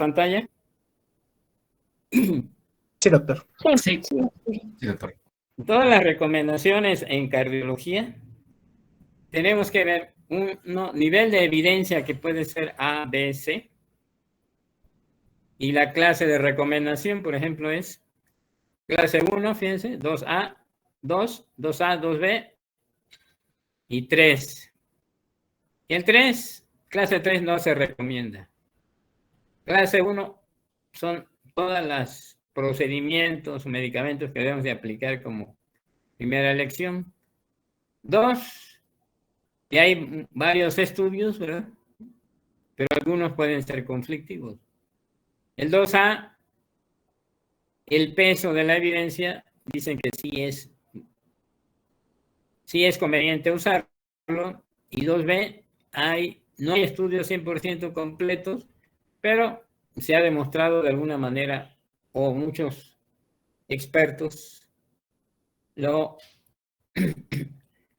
pantalla? Sí, doctor. Sí, doctor. Todas las recomendaciones en cardiología tenemos que ver un nivel de evidencia que puede ser A, B, C. Y la clase de recomendación, por ejemplo, es clase 1, fíjense, 2A, 2A, 2B y 3. Y el 3, clase 3 no se recomienda. Clase 1 son todos los procedimientos, medicamentos que debemos de aplicar como primera elección. 2, y hay varios estudios, ¿verdad? Pero algunos pueden ser conflictivos. El 2A, el peso de la evidencia, dicen que sí es conveniente usarlo. Y 2B, no hay estudios 100% completos, pero se ha demostrado de alguna manera, o muchos expertos lo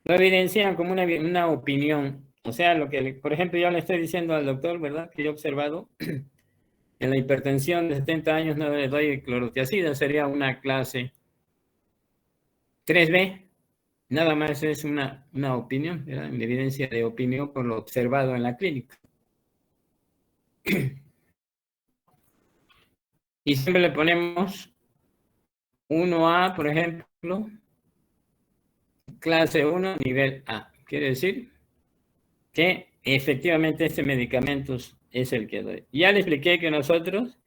evidencian como una opinión. O sea, lo que, por ejemplo, yo le estoy diciendo al doctor, ¿verdad? Que yo he observado en la hipertensión de 70 años no le doy clorotiazida, sería una clase 3B. Nada más es una opinión, ¿verdad? Una evidencia de opinión por lo observado en la clínica. Y siempre le ponemos 1A, por ejemplo, clase 1, nivel A. Quiere decir que efectivamente este medicamento es el que doy. Ya le expliqué que nosotros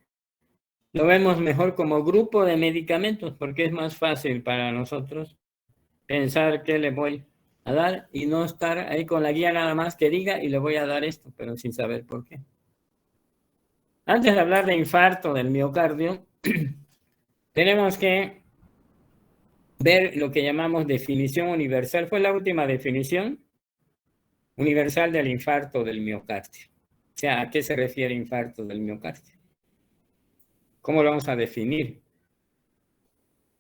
lo vemos mejor como grupo de medicamentos porque es más fácil para nosotros pensar qué le voy a dar y no estar ahí con la guía nada más que diga y le voy a dar esto, pero sin saber por qué. Antes de hablar de infarto del miocardio, tenemos que ver lo que llamamos definición universal. Fue la última definición universal del infarto del miocardio. O sea, ¿a qué se refiere infarto del miocardio? ¿Cómo lo vamos a definir?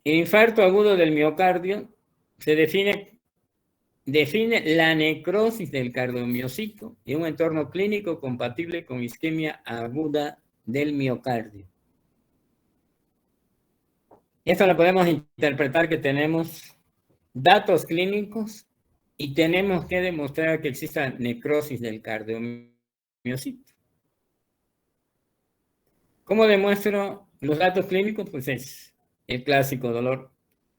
El infarto agudo del miocardio se define la necrosis del cardiomiocito en un entorno clínico compatible con isquemia aguda del miocardio. Esto lo podemos interpretar que tenemos datos clínicos y tenemos que demostrar que exista necrosis del cardiomiocito. ¿Cómo demuestro los datos clínicos? Pues es el clásico dolor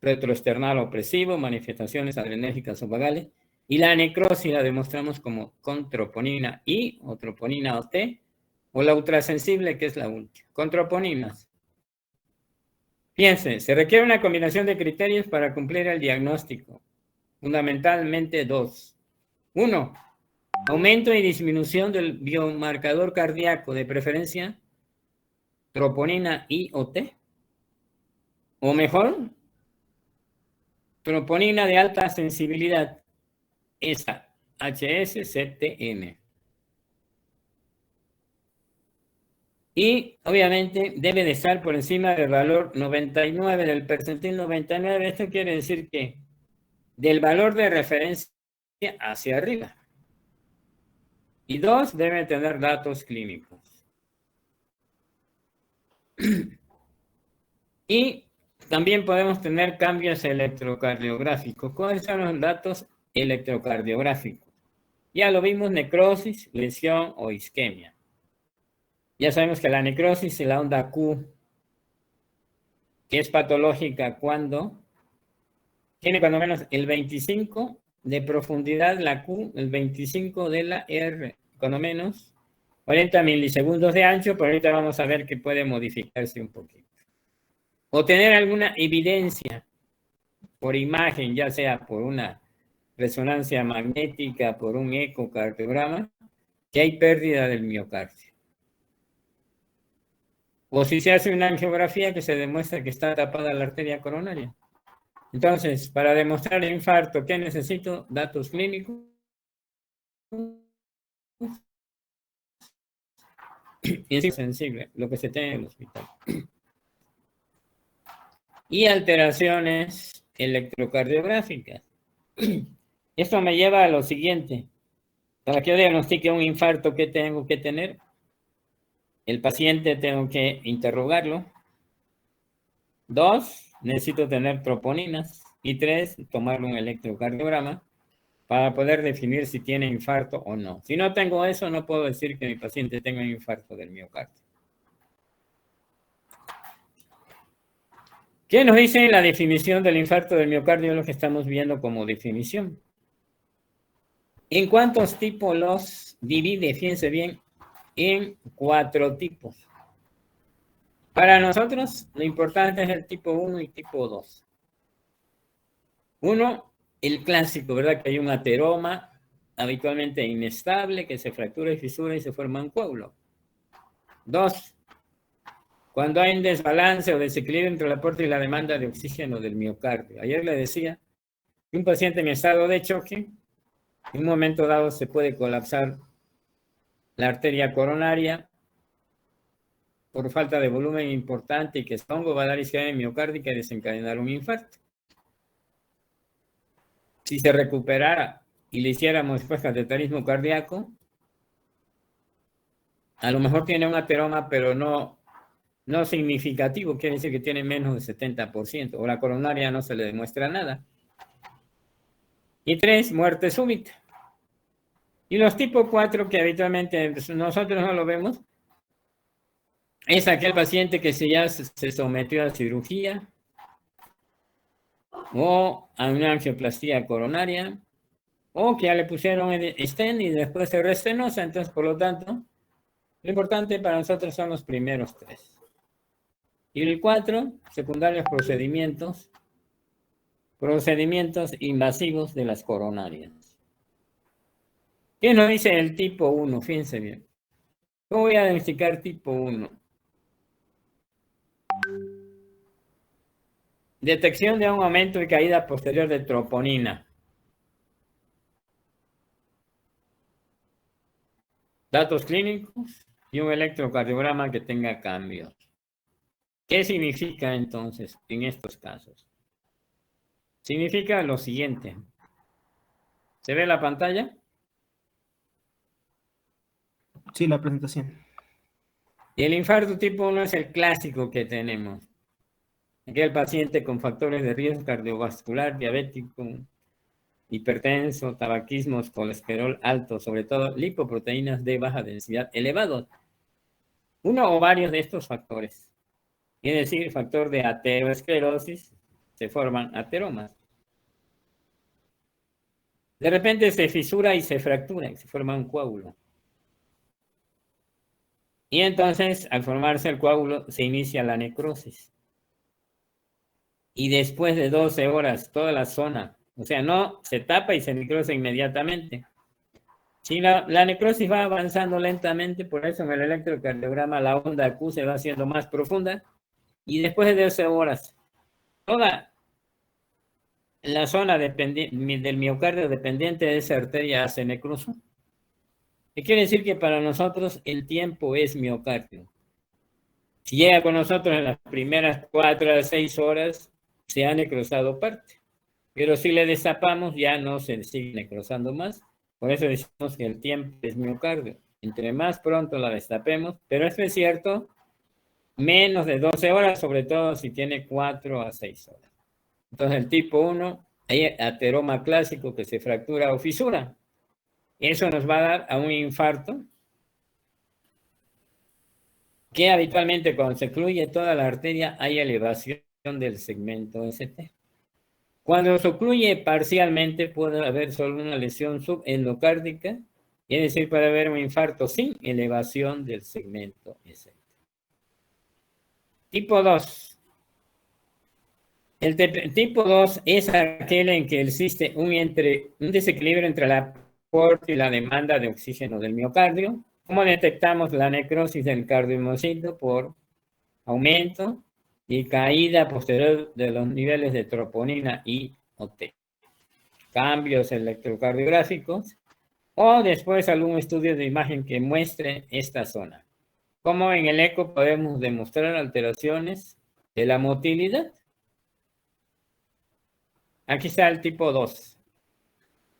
retroesternal opresivo, manifestaciones adrenérgicas o vagales, y la necrosis la demostramos como con troponina I o troponina OT, o la ultrasensible, que es la última. Con troponinas. Fíjense, se requiere una combinación de criterios para cumplir el diagnóstico. Fundamentalmente dos. 1. Aumento y disminución del biomarcador cardíaco, de preferencia troponina I o T. O mejor, troponina de alta sensibilidad, esa, HSCTM. Y obviamente debe de estar por encima del valor 99, del percentil 99. Esto quiere decir que del valor de referencia hacia arriba. Y 2, debe tener datos clínicos. Y también podemos tener cambios electrocardiográficos. ¿Cuáles son los datos electrocardiográficos? Ya lo vimos, necrosis, lesión o isquemia. Ya sabemos que la necrosis es la onda Q, que es patológica cuando tiene cuando menos el 25 de profundidad la Q, el 25 de la R, cuando menos 40 milisegundos de ancho, pero ahorita vamos a ver que puede modificarse un poquito. O tener alguna evidencia por imagen, ya sea por una resonancia magnética, por un ecocardiograma, que hay pérdida del miocardio. O si se hace una angiografía que se demuestra que está tapada la arteria coronaria. Entonces, para demostrar el infarto, ¿qué necesito? Datos clínicos. Y es sensible, lo que se tiene en el hospital. Y alteraciones electrocardiográficas. Esto me lleva a lo siguiente. Para que yo diagnostique un infarto, ¿qué tengo que tener? el paciente tengo que interrogarlo. 2, necesito tener troponinas. Y 3, tomarle un electrocardiograma para poder definir si tiene infarto o no. Si no tengo eso, no puedo decir que mi paciente tenga un infarto del miocardio. ¿Qué nos dice la definición del infarto del miocardio? Lo que estamos viendo como definición. ¿En cuántos tipos los divide? Fíjense bien, en 4 tipos. Para nosotros, lo importante es el tipo 1 y tipo 2. 1, el clásico, ¿verdad? Que hay un ateroma habitualmente inestable que se fractura y fisura y se forma un coágulo. 2, cuando hay un desbalance o desequilibrio entre el aporte y la demanda de oxígeno del miocardio. Ayer le decía que un paciente en estado de choque, en un momento dado se puede colapsar la arteria coronaria por falta de volumen importante y que va a dar isquemia miocárdica y desencadenar un infarto. Si se recuperara y le hiciéramos después cateterismo cardíaco, a lo mejor tiene un ateroma, pero no significativo, quiere decir que tiene menos del 70%, o la coronaria no se le demuestra nada. Y 3, muerte súbita. Y los tipo 4, que habitualmente nosotros no lo vemos, es aquel paciente que ya se sometió a cirugía o a una angioplastía coronaria o que ya le pusieron el stent y después se restenosa. Entonces, por lo tanto, lo importante para nosotros son los primeros 3. Y el 4, secundarios procedimientos invasivos de las coronarias. ¿Qué nos dice el tipo 1? Fíjense bien. ¿Cómo voy a diagnosticar tipo 1? Detección de un aumento y caída posterior de troponina. Datos clínicos y un electrocardiograma que tenga cambios. ¿Qué significa entonces en estos casos? Significa lo siguiente. ¿Se ve la pantalla? Sí, la presentación. Y el infarto tipo 1 es el clásico que tenemos. Aquel paciente con factores de riesgo cardiovascular, diabético, hipertenso, tabaquismo, colesterol alto, sobre todo lipoproteínas de baja densidad elevados. Uno o varios de estos factores. Quiere decir, factor de aterosclerosis, se forman ateromas. De repente se fisura y se fractura y se forma un coágulo. Y entonces, al formarse el coágulo, se inicia la necrosis. Y después de 12 horas, toda la zona, o sea, no se tapa y se necrosa inmediatamente. Si la necrosis va avanzando lentamente, por eso en el electrocardiograma la onda Q se va haciendo más profunda, y después de 12 horas, toda la zona del miocardio dependiente de esa arteria se necrosa. ¿Qué quiere decir? Que para nosotros el tiempo es miocardio. Si llega con nosotros en las primeras 4 a 6 horas, se ha necrosado parte. Pero si le destapamos, ya no se sigue necrosando más. Por eso decimos que el tiempo es miocardio. Entre más pronto la destapemos, pero esto es cierto, menos de 12 horas, sobre todo si tiene 4 a 6 horas. Entonces el tipo 1, hay ateroma clásico que se fractura o fisura. Eso nos va a dar a un infarto que habitualmente cuando se ocluye toda la arteria hay elevación del segmento ST. Cuando se ocluye parcialmente puede haber solo una lesión subendocárdica, es decir, puede haber un infarto sin elevación del segmento ST. Tipo 2. El tipo 2 es aquel en que existe un desequilibrio entre la aporte y la demanda de oxígeno del miocardio. ¿Cómo detectamos la necrosis del cardiomiocito? Por aumento y caída posterior de los niveles de troponina y OT. Cambios electrocardiográficos o después algún estudio de imagen que muestre esta zona. Como en el eco podemos demostrar alteraciones de la motilidad. Aquí está el tipo 2.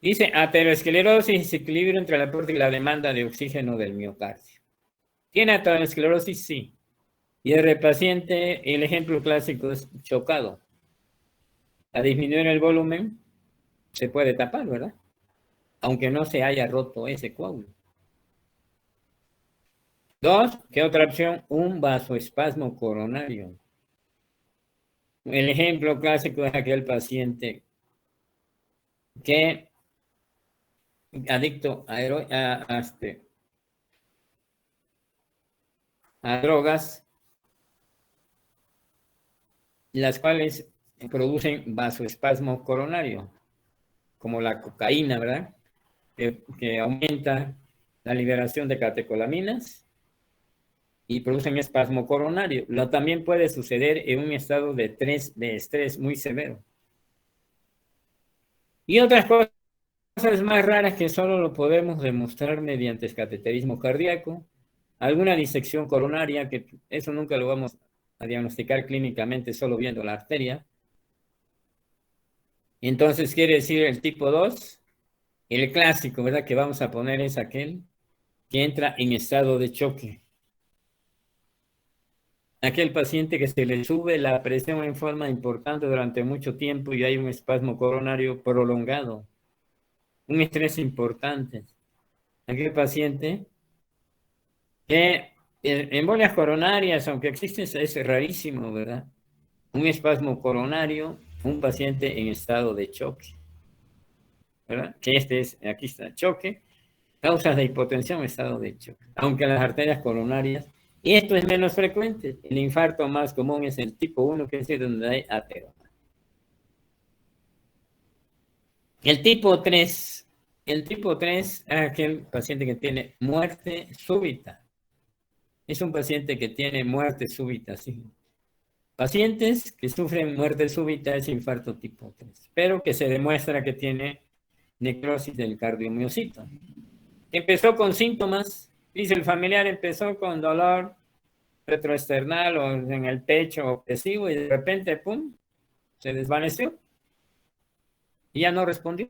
Dice aterosclerosis, desequilibrio entre el aporte y la demanda de oxígeno del miocardio. ¿Tiene aterosclerosis? Sí. Y el paciente, el ejemplo clásico es chocado. A disminuir el volumen, se puede tapar, ¿verdad? Aunque no se haya roto ese coágulo. 2, ¿qué otra opción? Un vasoespasmo coronario. El ejemplo clásico es aquel paciente que adicto a drogas, las cuales producen vasoespasmo coronario, como la cocaína, ¿verdad? Que aumenta la liberación de catecolaminas y producen espasmo coronario. Lo también puede suceder en un estado de estrés muy severo. Y otras cosas más raras que solo lo podemos demostrar mediante cateterismo cardíaco, alguna disección coronaria, que eso nunca lo vamos a diagnosticar clínicamente solo viendo la arteria. Entonces quiere decir el tipo 2, el clásico, ¿verdad? Que vamos a poner es aquel que entra en estado de choque. Aquel paciente que se le sube la presión en forma importante durante mucho tiempo y hay un espasmo coronario prolongado, un estrés importante. Aquel paciente que embolias coronarias, aunque existen, es rarísimo, ¿verdad? Un espasmo coronario, un paciente en estado de choque, ¿verdad? Que aquí está, choque, causas de hipotensión, estado de choque. Aunque las arterias coronarias, y esto es menos frecuente, el infarto más común es el tipo 1, que es el donde hay ateroma. El tipo 3 es aquel paciente que tiene muerte súbita. Es un paciente que tiene muerte súbita, sí. Pacientes que sufren muerte súbita es infarto tipo 3, pero que se demuestra que tiene necrosis del cardiomiocito. Empezó con síntomas, dice el familiar, empezó con dolor retroesternal o en el pecho opresivo y de repente, ¡pum!, se desvaneció y ya no respondió.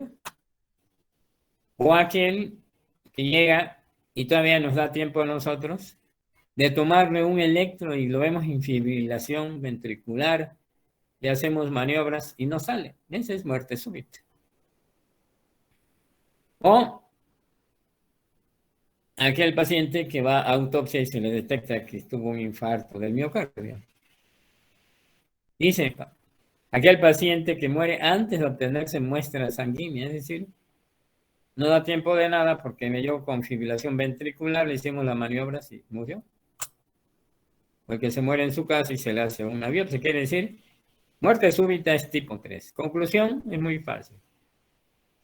O aquel que llega y todavía nos da tiempo a nosotros de tomarle un electro y lo vemos en fibrilación ventricular, le hacemos maniobras y no sale. Esa es muerte súbita. O aquel paciente que va a autopsia y se le detecta que tuvo un infarto del miocardio. Dice, aquel paciente que muere antes de obtenerse muestra sanguínea, es decir, no da tiempo de nada porque me dio con fibrilación ventricular, le hicimos la maniobra y murió. Porque se muere en su casa y se le hace una biopsia, quiere decir, muerte súbita es tipo 3. Conclusión, es muy fácil.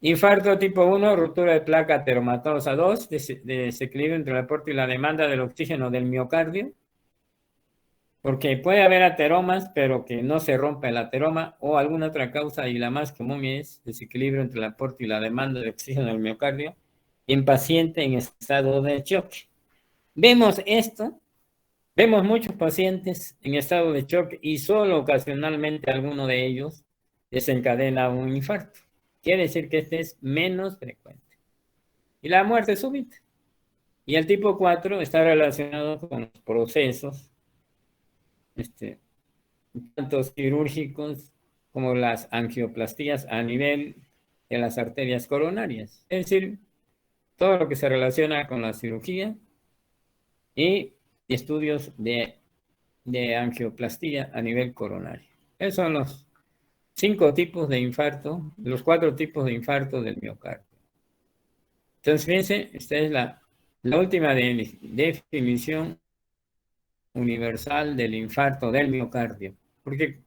Infarto tipo 1, ruptura de placa ateromatosa. 2, desequilibrio entre el aporte y la demanda del oxígeno del miocardio. Porque puede haber ateromas, pero que no se rompa el ateroma o alguna otra causa, y la más común es desequilibrio entre el aporte y la demanda de oxígeno del miocardio en paciente en estado de choque. Vemos esto, vemos muchos pacientes en estado de choque y solo ocasionalmente alguno de ellos desencadena un infarto. Quiere decir que este es menos frecuente. Y la muerte súbita. Y el tipo 4 está relacionado con los procesos tanto quirúrgicos como las angioplastías a nivel de las arterias coronarias. Es decir, todo lo que se relaciona con la cirugía y estudios de angioplastía a nivel coronario. Esos son los 5 tipos de infarto, los 4 tipos de infarto del miocardio. Entonces, fíjense, esta es la última definición universal del infarto del miocardio. Porque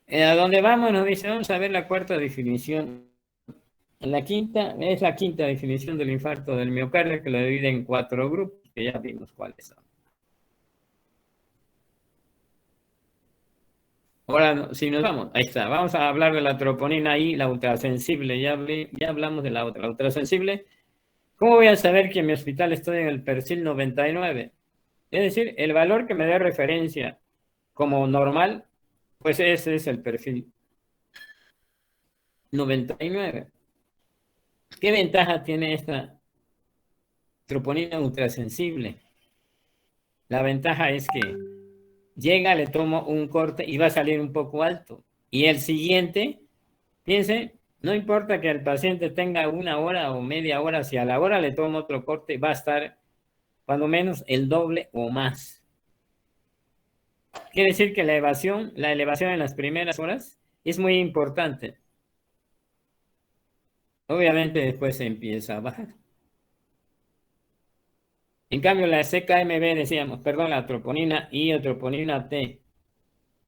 a donde vamos nos dice, vamos a ver la cuarta definición. La quinta es la quinta definición del infarto del miocardio, que lo divide en 4 grupos, que ya vimos cuáles son. Ahora, si nos vamos, ahí está, vamos a hablar de la troponina y la ultrasensible. Ya hablamos de la otra. La ultrasensible, ¿cómo voy a saber que en mi hospital estoy en el perfil 99? Es decir, el valor que me dé referencia como normal, pues ese es el perfil 99. ¿Qué ventaja tiene esta troponina ultrasensible. La ventaja es que llega, le tomo un corte y va a salir un poco alto. Y el siguiente, fíjense, no importa que el paciente tenga 1 hora o media hora, si a la hora le tomo otro corte, va a estar cuando menos el doble o más. Quiere decir que la elevación en las primeras horas es muy importante. Obviamente después se empieza a bajar. En cambio, la CKMB, decíamos, perdón, la troponina I o troponina T,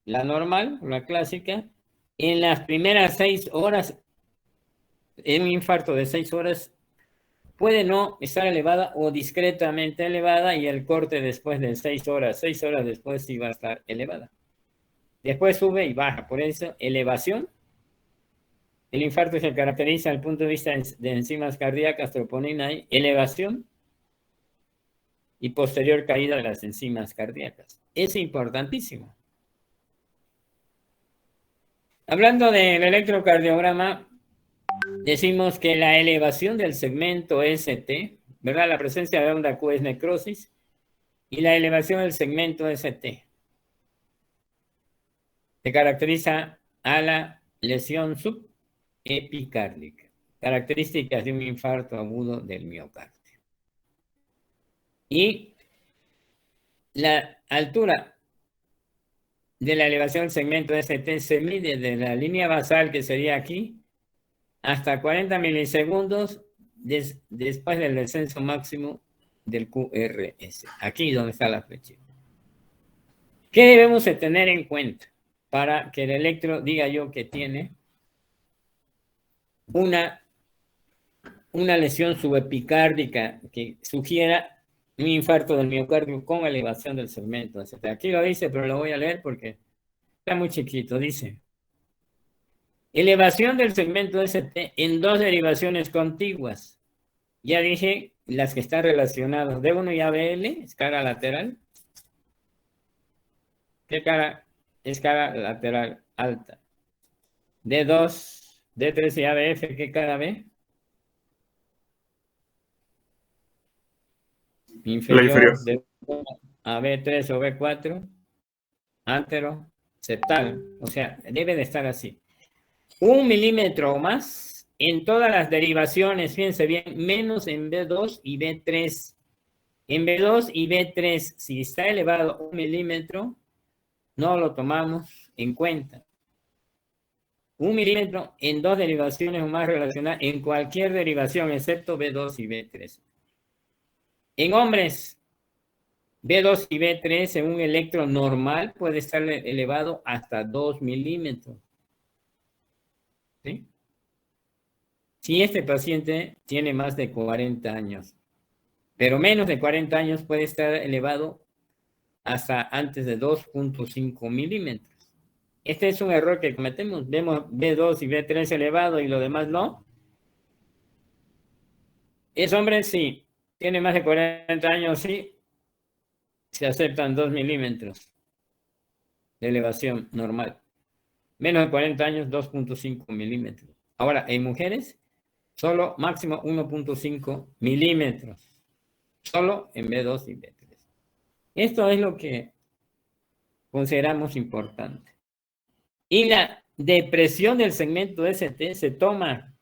la normal, la clásica, en las primeras 6 horas, en un infarto de 6 horas, puede no estar elevada o discretamente elevada, y el corte después de 6 horas después sí va a estar elevada. Después sube y baja, por eso elevación. El infarto se caracteriza desde el punto de vista de enzimas cardíacas, troponina I, elevación y posterior caída de las enzimas cardíacas. Es importantísimo. Hablando del electrocardiograma, decimos que la elevación del segmento ST, ¿verdad? La presencia de onda Q es necrosis, y la elevación del segmento ST se caracteriza a la lesión subepicárdica, características de un infarto agudo del miocardio. Y la altura de la elevación del segmento ST se mide de la línea basal, que sería aquí, hasta 40 milisegundos después del descenso máximo del QRS. Aquí donde está la flechita. ¿Qué debemos de tener en cuenta para que el electro diga yo que tiene una lesión subepicárdica que sugiera un infarto del miocardio con elevación del segmento ST? Aquí lo dice, pero lo voy a leer porque está muy chiquito. Dice: elevación del segmento ST en 2 derivaciones contiguas. Ya dije las que están relacionadas. D1 y ABL es cara lateral. ¿Qué cara? Es cara lateral alta. D2, D3 y ABF, ¿qué cara ve? Inferior. De a B3 o B4. Antero, septal. O sea, debe de estar así. 1 milímetro o más en todas las derivaciones, fíjense bien, menos en B2 y B3. En B2 y B3, si está elevado 1 milímetro, no lo tomamos en cuenta. 1 milímetro en 2 derivaciones o más relacionadas, en cualquier derivación, excepto B2 y B3. En hombres, B2 y B3 en un electro normal puede estar elevado hasta 2 milímetros. ¿Sí? Si este paciente tiene más de 40 años, pero menos de 40 años, puede estar elevado hasta antes de 2.5 milímetros. Este es un error que cometemos. Vemos B2 y B3 elevado y lo demás no. ¿Es hombre? Sí. ¿Tiene más de 40 años? Sí. Se aceptan 2 milímetros de elevación normal. Menos de 40 años, 2.5 milímetros. Ahora, en mujeres, solo máximo 1.5 milímetros. Solo en B2 y B3. Esto es lo que consideramos importante. Y la depresión del segmento ST se toma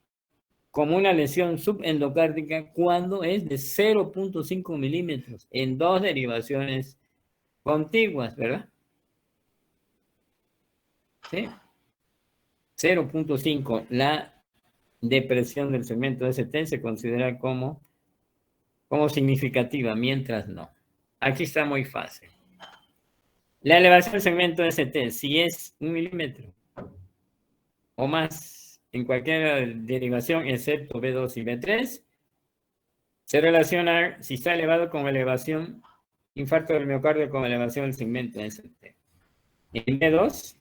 como una lesión subendocárdica cuando es de 0.5 milímetros en 2 derivaciones contiguas, ¿verdad? ¿Sí? 0.5. La depresión del segmento ST se considera como significativa, mientras no. Aquí está muy fácil. La elevación del segmento ST, si es 1 milímetro o más en cualquier derivación, excepto B2 y B3, se relaciona, si está elevado, con elevación, infarto del miocardio con elevación del segmento ST. En B2,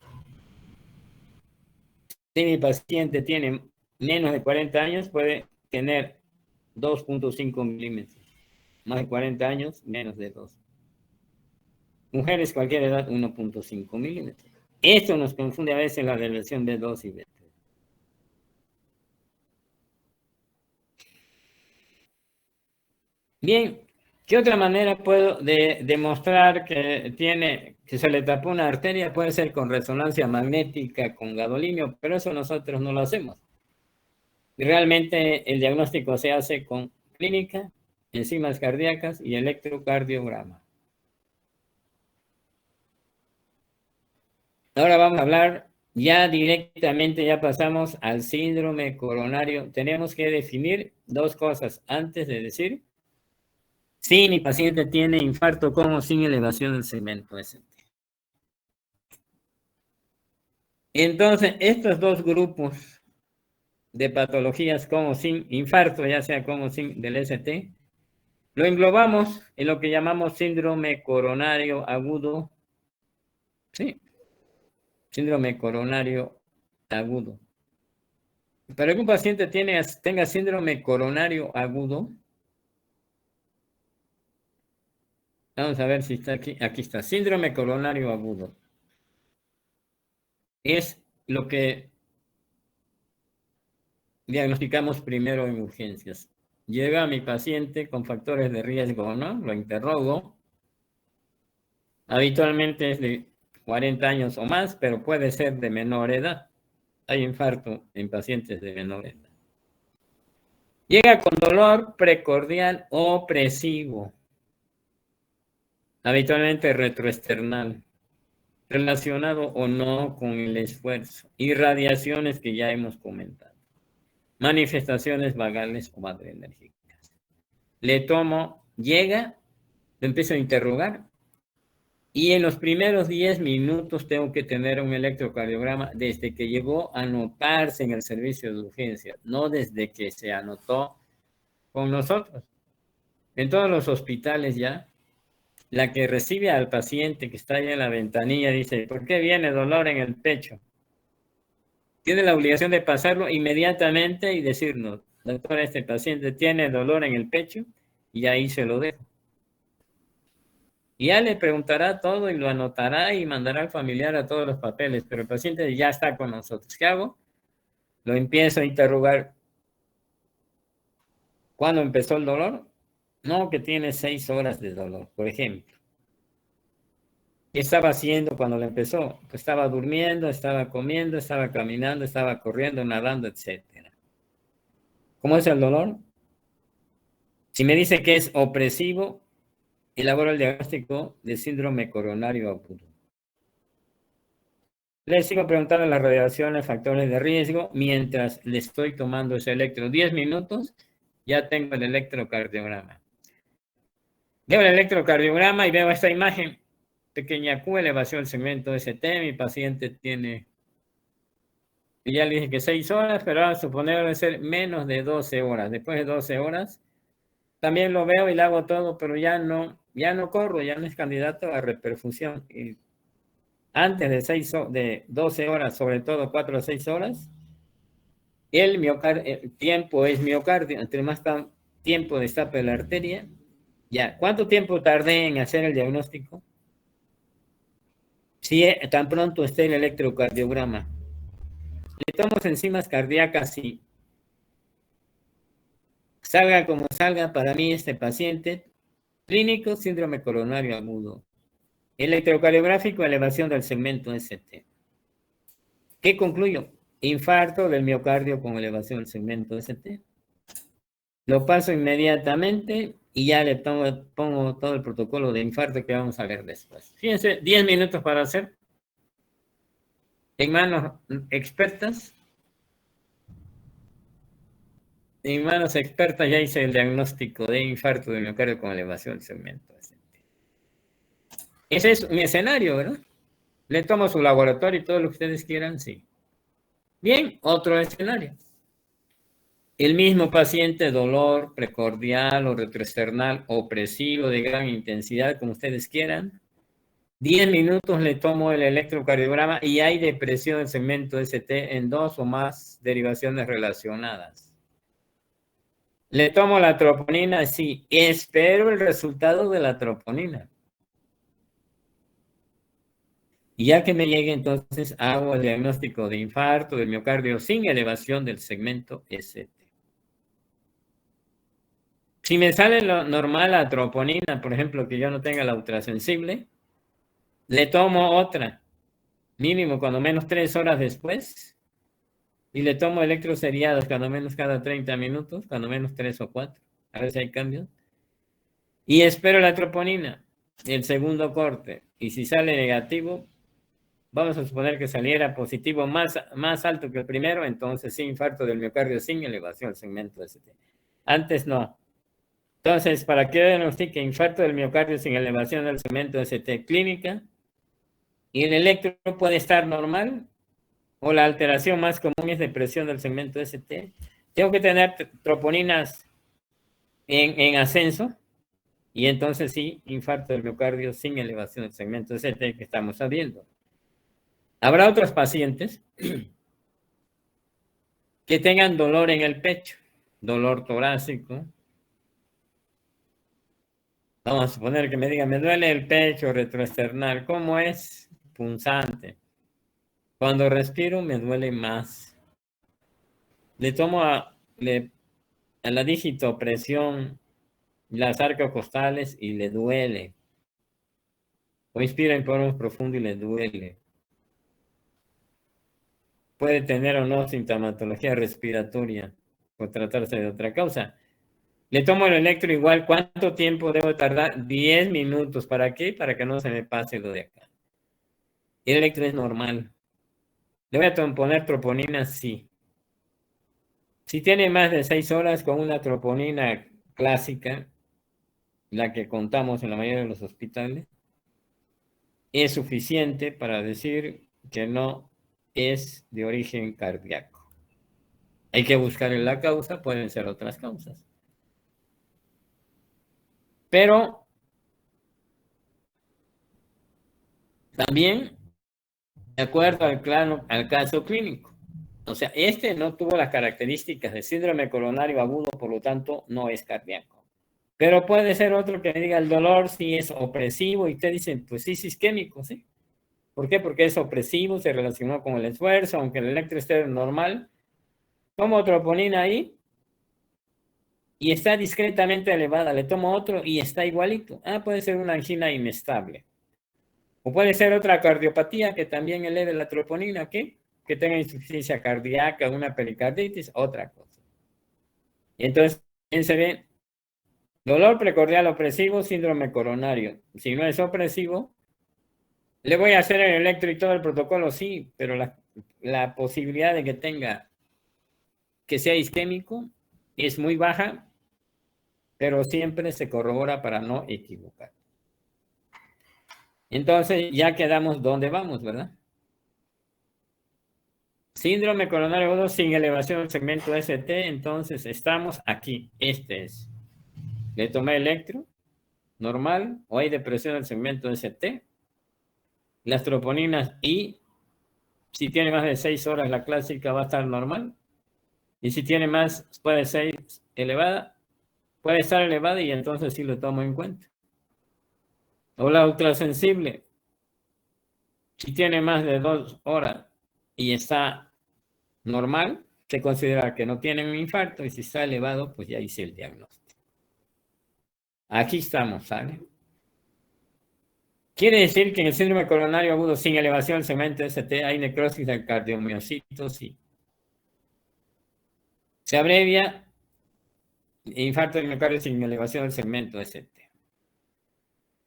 si mi paciente tiene menos de 40 años, puede tener 2.5 milímetros. Más de 40 años, menos de 2. Mujeres, cualquier edad, 1.5 milímetros. Esto nos confunde a veces la relación B2 y B3. Bien, ¿qué otra manera puedo demostrar que se le tapó una arteria? Puede ser con resonancia magnética, con gadolinio, pero eso nosotros no lo hacemos. Realmente el diagnóstico se hace con clínica, enzimas cardíacas y electrocardiograma. Ahora vamos a hablar ya directamente, ya pasamos al síndrome coronario. Tenemos que definir dos cosas antes de decir si mi paciente tiene infarto con o sin elevación del segmento ST. Entonces, estos dos grupos de patologías con o sin infarto, ya sea con o sin del ST, lo englobamos en lo que llamamos síndrome coronario agudo. Sí, síndrome coronario agudo. Para que un paciente tenga síndrome coronario agudo, vamos a ver si está aquí. Aquí está, síndrome coronario agudo. Es lo que diagnosticamos primero en urgencias. Llega mi paciente con factores de riesgo, ¿no? Lo interrogo. Habitualmente es de 40 años o más, pero puede ser de menor edad. Hay infarto en pacientes de menor edad. Llega con dolor precordial opresivo, habitualmente retroesternal, relacionado o no con el esfuerzo, irradiaciones que ya hemos comentado, manifestaciones vagales o adrenérgicas. Le tomo, llega, lo empiezo a interrogar y en los primeros 10 minutos tengo que tener un electrocardiograma desde que llegó a anotarse en el servicio de urgencia, no desde que se anotó con nosotros. En todos los hospitales ya, la que recibe al paciente que está ahí en la ventanilla dice, ¿por qué viene dolor en el pecho? Tiene la obligación de pasarlo inmediatamente y decirnos, doctor, este paciente tiene dolor en el pecho, y ahí se lo dejo. Y ya le preguntará todo y lo anotará y mandará al familiar a todos los papeles, pero el paciente ya está con nosotros. ¿Qué hago? Lo empiezo a interrogar. ¿Cuándo empezó el dolor? No, que tiene 6 horas de dolor, por ejemplo. ¿Qué estaba haciendo cuando le empezó? Pues estaba durmiendo, estaba comiendo, estaba caminando, estaba corriendo, nadando, etc. ¿Cómo es el dolor? Si me dice que es opresivo, elaboro el diagnóstico de síndrome coronario agudo. Le sigo preguntando las radiaciones, factores de riesgo, mientras le estoy tomando ese electro. 10 minutos, ya tengo el electrocardiograma. Veo el electrocardiograma y veo esta imagen. Pequeña Q, elevación del segmento ST, mi paciente tiene, y ya le dije que 6 horas, pero vamos a suponer debe ser menos de 12 horas. Después de 12 horas, también lo veo y le hago todo, pero ya no corro, ya no es candidato a reperfusión. Y antes de 12 horas, sobre todo 4 o 6 horas, el tiempo es miocardio, entre más tiempo destape la arteria. Ya, ¿cuánto tiempo tardé en hacer el diagnóstico? Si tan pronto esté el electrocardiograma. Le tomo enzimas cardíacas y salga como salga para mí este paciente, clínico, síndrome coronario agudo. Electrocardiográfico, elevación del segmento ST. ¿Qué concluyo? Infarto del miocardio con elevación del segmento ST. Lo paso inmediatamente y ya le pongo todo el protocolo de infarto que vamos a ver después. Fíjense, 10 minutos para hacer. En manos expertas. En manos expertas ya hice el diagnóstico de infarto del miocardio con elevación del segmento ST. Ese es mi escenario, ¿verdad? Le tomo su laboratorio y todo lo que ustedes quieran, sí. Bien, otro escenario. El mismo paciente, dolor precordial o retroesternal opresivo de gran intensidad, como ustedes quieran. 10 minutos le tomo el electrocardiograma y hay depresión del segmento ST en 2 o más derivaciones relacionadas. Le tomo la troponina, sí, espero el resultado de la troponina. Y ya que me llegue, entonces hago el diagnóstico de infarto del miocardio sin elevación del segmento ST. Si me sale lo normal la troponina, por ejemplo, que yo no tenga la ultrasensible, le tomo otra, mínimo cuando menos 3 horas después, y le tomo electroseriados cuando menos cada 30 minutos, cuando menos 3 o 4, a ver si hay cambios. Y espero la troponina, el segundo corte, y si sale negativo, vamos a suponer que saliera positivo más alto que el primero, entonces sí, infarto del miocardio sin elevación del segmento ST. Antes no. Entonces, ¿para qué diagnostique infarto del miocardio sin elevación del segmento ST clínica? Y el electro puede estar normal, o la alteración más común es depresión del segmento ST. Tengo que tener troponinas en ascenso, y entonces sí, infarto del miocardio sin elevación del segmento ST que estamos viendo. Habrá otros pacientes que tengan dolor en el pecho, dolor torácico. Vamos a suponer que me digan, me duele el pecho retroesternal. ¿Cómo es? Punzante. Cuando respiro me duele más. Le tomo a la dígito presión las arcocostales y le duele. O inspira en poros profundo y le duele. Puede tener o no sintomatología respiratoria o tratarse de otra causa. Le tomo el electro igual. ¿Cuánto tiempo debo tardar? 10 minutos. ¿Para qué? Para que no se me pase lo de acá. El electro es normal. ¿Le voy a poner troponina? Sí. Si tiene más de 6 horas con una troponina clásica, la que contamos en la mayoría de los hospitales, es suficiente para decir que no es de origen cardíaco. Hay que buscar en la causa, pueden ser otras causas. Pero también, de acuerdo al caso clínico. O sea, este no tuvo las características de síndrome coronario agudo, por lo tanto, no es cardíaco. Pero puede ser otro que diga el dolor sí es opresivo y te dicen, pues sí, es isquémico, ¿sí? ¿Por qué? Porque es opresivo, se relacionó con el esfuerzo, aunque el electro esté normal. Tomo troponina ahí y está discretamente elevada. Le tomo otro y está igualito. Ah, puede ser una angina inestable. O puede ser otra cardiopatía que también eleve la troponina, ¿qué? Que tenga insuficiencia cardíaca, una pericarditis, otra cosa. Y entonces, se ve dolor precordial opresivo, síndrome coronario. Si no es opresivo, le voy a hacer el electro y todo el protocolo, sí, pero la posibilidad de que tenga, que sea isquémico, es muy baja, pero siempre se corrobora para no equivocar. Entonces, ya quedamos donde vamos, ¿verdad? Síndrome coronario agudo sin elevación del segmento ST, entonces estamos aquí. Este es. Le tomé electro, normal, o hay depresión del segmento ST. Las troponinas y si tiene más de 6 horas la clásica va a estar normal. Y si tiene más, puede ser elevada, puede estar elevada y entonces sí lo tomo en cuenta. O la ultrasensible, si tiene más de 2 horas y está normal, se considera que no tiene un infarto y si está elevado, pues ya hice el diagnóstico. Aquí estamos, ¿sale? Quiere decir que en el síndrome coronario agudo sin elevación del segmento ST hay necrosis del cardiomiocito, sí. Se abrevia infarto del miocardio sin elevación del segmento ST.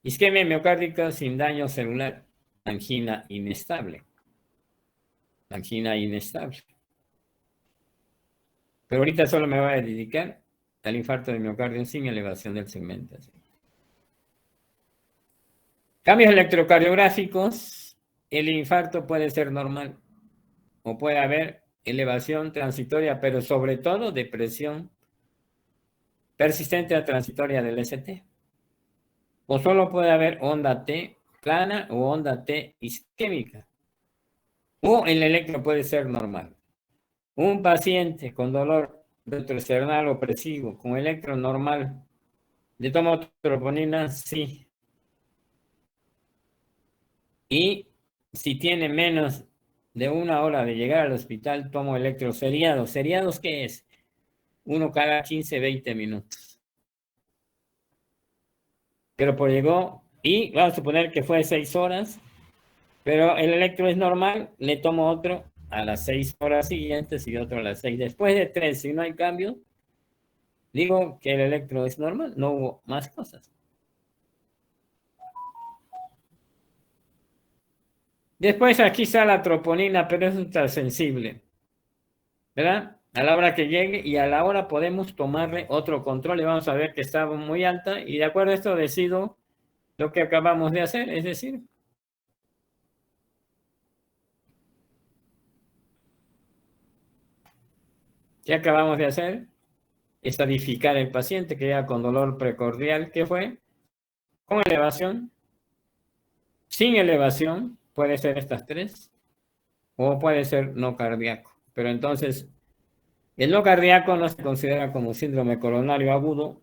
Isquemia miocárdica sin daño celular, angina inestable. Angina inestable. Pero ahorita solo me voy a dedicar al infarto del miocardio sin elevación del segmento ST. Cambios electrocardiográficos, el infarto puede ser normal o puede haber elevación transitoria, pero sobre todo depresión persistente a transitoria del ST. O solo puede haber onda T plana o onda T isquémica. O el electro puede ser normal. Un paciente con dolor retroesternal opresivo con electro normal, ¿le tomo troponina? Sí. Y si tiene menos de 1 hora de llegar al hospital, tomo electroseriados. ¿Seriados qué es? Uno cada 15, 20 minutos. pero por llegó, y vamos a suponer que fue 6 horas, pero el electro es normal, le tomo otro a las 6 horas siguientes y otro a las 6. Después de 3, si no hay cambio, digo que el electro es normal, no hubo más cosas. Después aquí está la troponina, pero es ultra sensible, ¿verdad? A la hora que llegue y a la hora podemos tomarle otro control y vamos a ver que está muy alta y de acuerdo a esto decido lo que acabamos de hacer, es decir, ¿qué acabamos de hacer? Estadificar el paciente que ya con dolor precordial, ¿qué fue? Con elevación, sin elevación, puede ser estas 3, o puede ser no cardíaco. Pero entonces, el no cardíaco no se considera como síndrome coronario agudo,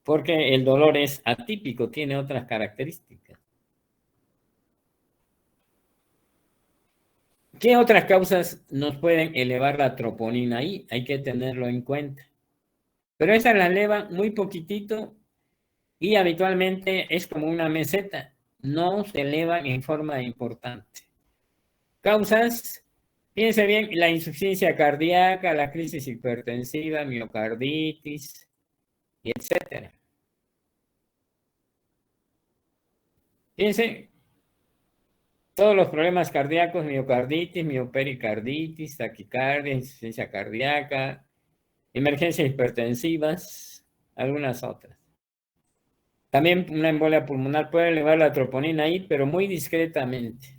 porque el dolor es atípico, tiene otras características. ¿Qué otras causas nos pueden elevar la troponina ahí? Hay que tenerlo en cuenta. Pero esas la elevan muy poquitito y habitualmente es como una meseta. No se elevan en forma importante. Causas, fíjense bien, la insuficiencia cardíaca, la crisis hipertensiva, miocarditis, etc. Fíjense, todos los problemas cardíacos, miocarditis, miopericarditis, taquicardia, insuficiencia cardíaca, emergencias hipertensivas, algunas otras. También una embolia pulmonar puede elevar la troponina ahí, pero muy discretamente.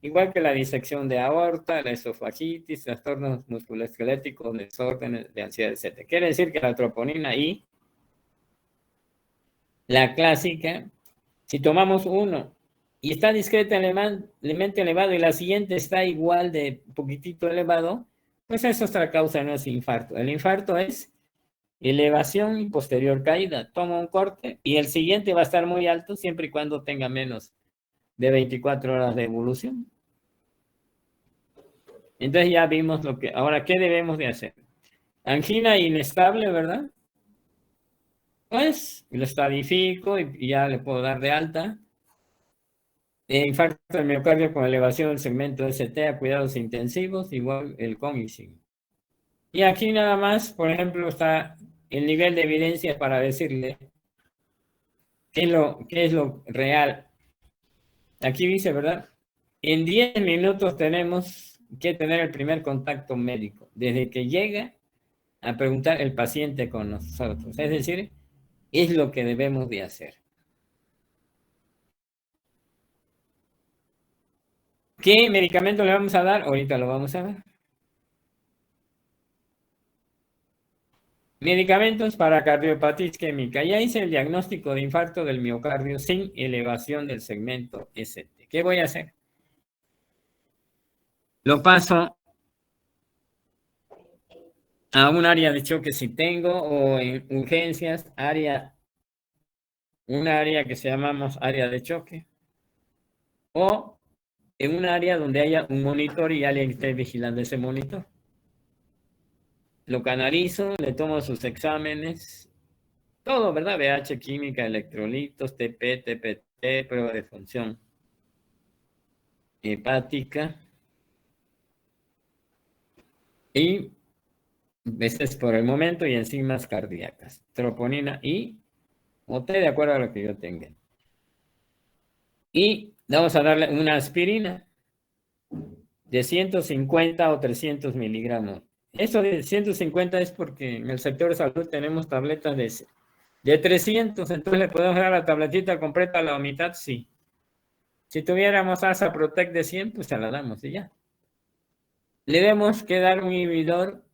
Igual que la disección de aorta, la esofagitis, trastornos musculoesqueléticos, desórdenes de ansiedad, etc. Quiere decir que la troponina ahí, la clásica, si tomamos uno y está discretamente elevado y la siguiente está igual de poquitito elevado, pues eso es otra causa, no es infarto. El infarto es elevación y posterior caída. Toma un corte y el siguiente va a estar muy alto siempre y cuando tenga menos de 24 horas de evolución. Entonces ya vimos lo que... Ahora, ¿qué debemos de hacer? Angina inestable, ¿verdad? Pues lo estadifico y ya le puedo dar de alta. Infarto del miocardio con elevación del segmento ST a cuidados intensivos, igual el COMISIN. Y aquí nada más, por ejemplo, está el nivel de evidencia para decirle qué es lo real. Aquí dice, ¿verdad? En 10 minutos tenemos que tener el primer contacto médico, desde que llega a preguntar el paciente con nosotros. Es decir, es lo que debemos de hacer. ¿Qué medicamento le vamos a dar? Ahorita lo vamos a ver. Medicamentos para cardiopatía isquémica. Ya hice el diagnóstico de infarto del miocardio sin elevación del segmento ST. ¿Qué voy a hacer? Lo paso a un área de choque si tengo, o en urgencias, un área que se llamamos área de choque, o en un área donde haya un monitor y alguien esté vigilando ese monitor. Lo canalizo, le tomo sus exámenes, todo, ¿verdad? BH química, electrolitos, TP, TPT, prueba de función hepática. Y este es por el momento y enzimas cardíacas, troponina y OT de acuerdo a lo que yo tenga. Y vamos a darle una aspirina de 150 o 300 miligramos. Esto de 150 es porque en el sector de salud tenemos tabletas de 300, entonces le podemos dar la tabletita completa a la mitad, sí. Si tuviéramos Asa Protect de 100, pues se la damos y ya. Le debemos que dar un inhibidor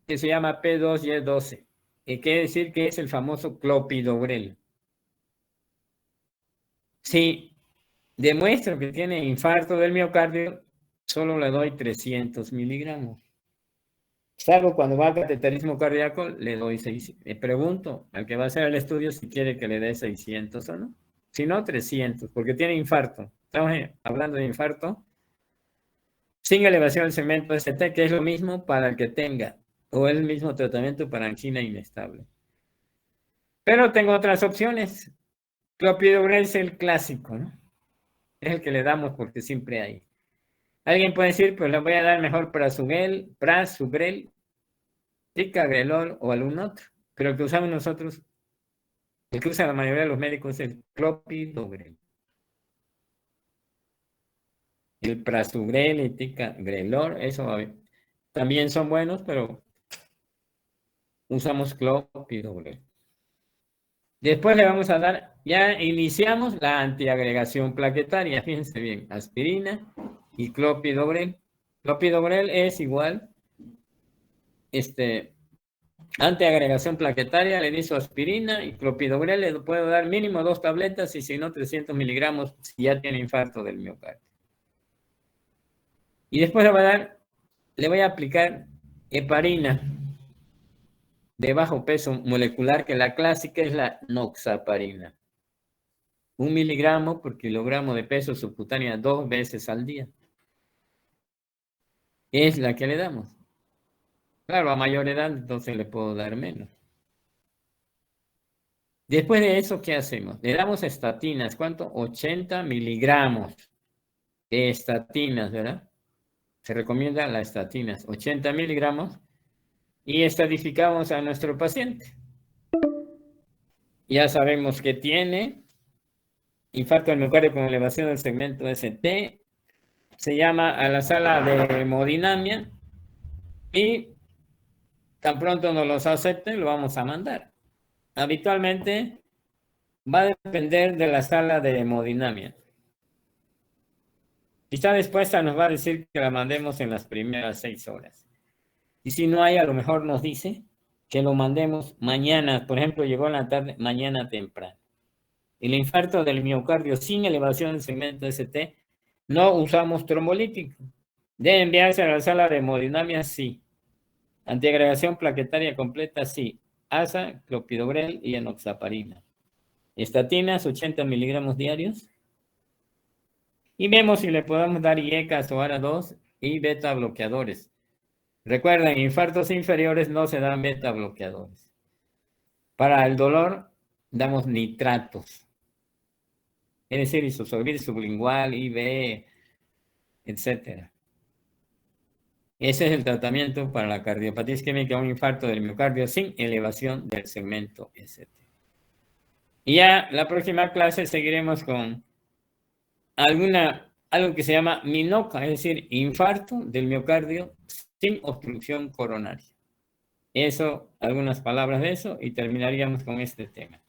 que se llama P2Y12, y quiere decir que es el famoso clopidogrel. Si demuestro que tiene infarto del miocardio, solo le doy 300 miligramos. Salvo cuando va al cateterismo cardíaco, le doy 600. Le pregunto al que va a hacer el estudio si quiere que le dé 600 o no. Si no, 300, porque tiene infarto. Estamos hablando de infarto sin elevación del segmento ST, que es lo mismo para el que tenga, o el mismo tratamiento para angina inestable. Pero tengo otras opciones. Clopidogrel es el clásico, ¿no? Es el que le damos porque siempre hay. Alguien puede decir, pues le voy a dar mejor prasugrel, ticagrelor o algún otro. Pero el que usamos nosotros, el que usa la mayoría de los médicos es el clopidogrel. El prasugrel y ticagrelor, eso también son buenos, pero usamos clopidogrel. Después le vamos a dar, ya iniciamos la antiagregación plaquetaria, fíjense bien, aspirina y clopidogrel. Clopidogrel es igual, antiagregación plaquetaria, le inicio aspirina y clopidogrel le puedo dar mínimo 2 tabletas y si no 300 miligramos si ya tiene infarto del miocardio. Y después le voy a aplicar heparina de bajo peso molecular, que la clásica es la noxaparina. 1 miligramo por kilogramo de peso subcutánea 2 veces al día. Es la que le damos. Claro, a mayor edad, entonces le puedo dar menos. Después de eso, ¿qué hacemos? Le damos estatinas. ¿Cuánto? 80 miligramos de estatinas, ¿verdad? Se recomienda las estatinas. 80 miligramos. Y estadificamos a nuestro paciente. Ya sabemos que tiene infarto del miocardio con elevación del segmento ST. Se llama a la sala de hemodinamia. Y tan pronto nos los acepten, lo vamos a mandar. Habitualmente va a depender de la sala de hemodinamia. Si está dispuesta, nos va a decir que la mandemos en las primeras 6 horas. Y si no hay, a lo mejor nos dice que lo mandemos mañana. Por ejemplo, llegó en la tarde, mañana temprano. El infarto del miocardio sin elevación del segmento ST, no usamos trombolítico. ¿Debe enviarse a la sala de hemodinamia? Sí. Antiagregación plaquetaria completa, sí. ASA, clopidogrel y enoxaparina. Estatinas, 80 miligramos diarios. Y vemos si le podemos dar IECAS o ARA2 y beta bloqueadores. Recuerden, infartos inferiores no se dan beta bloqueadores. Para el dolor, damos nitratos. Es decir, isosorbit sublingual, IV, etc. Ese es el tratamiento para la cardiopatía isquémica, un infarto del miocardio sin elevación del segmento ST. Y ya la próxima clase seguiremos con algo que se llama MINOCA, es decir, infarto del miocardio sin obstrucción coronaria. Eso, algunas palabras de eso y terminaríamos con este tema.